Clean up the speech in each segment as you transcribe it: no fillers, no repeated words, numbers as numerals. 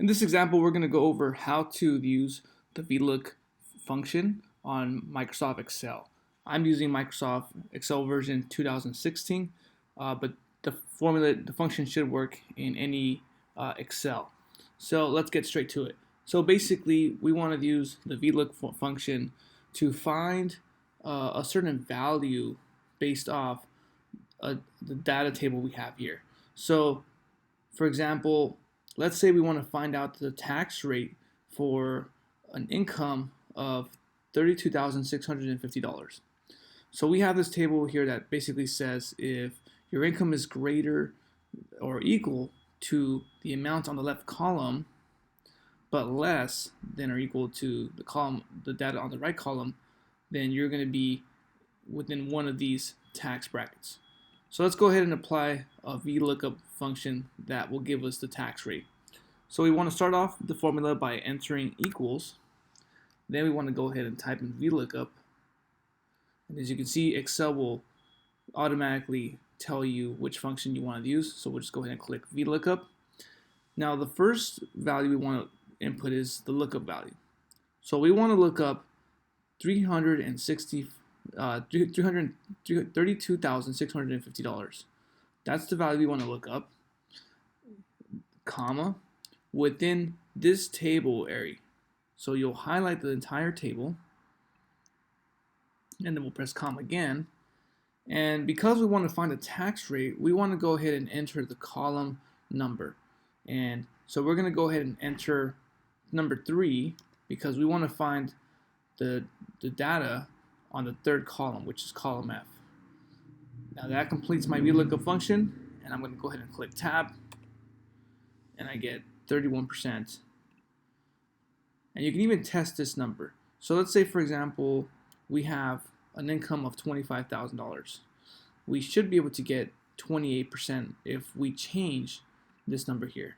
In this example, we're going to go over how to use the VLOOK function on Microsoft Excel. I'm using Microsoft Excel version 2016, but the function should work in any Excel. So let's get straight to it. So basically, we want to use the VLOOK function to find a certain value based off the data table we have here. So, for example, let's say we want to find out the tax rate for an income of $32,650. So we have this table here that basically says if your income is greater or equal to the amount on the left column, but less than or equal to the data on the right column, then you're going to be within one of these tax brackets. So let's go ahead and apply a VLOOKUP function that will give us the tax rate. So we want to start off the formula by entering equals. Then we want to go ahead and type in VLOOKUP. And as you can see, Excel will automatically tell you which function you want to use. So we'll just go ahead and click VLOOKUP. Now the first value we want to input is the lookup value. So we want to look up $32,650. That's the value we want to look up, comma, within this table area. So you'll highlight the entire table, and then we'll press comma again. And because we want to find the tax rate, we want to go ahead and enter the column number. And so we're going to go ahead and enter number 3 because we want to find the data on the third column, which is column F. Now that completes my VLOOKUP function, and I'm going to go ahead and click Tab, and I get 31%. And you can even test this number. So let's say, for example, we have an income of $25,000. We should be able to get 28% if we change this number here.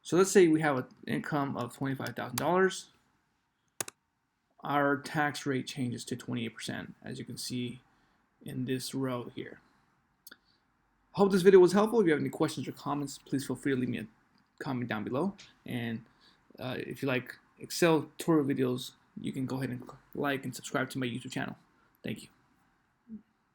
So let's say we have an income of $25,000. Our tax rate changes to 28%, as you can see in this row here. Hope this video was helpful. If you have any questions or comments, please feel free to leave me a comment down below. And if you like Excel tutorial videos, you can go ahead and like and subscribe to my YouTube channel. Thank you.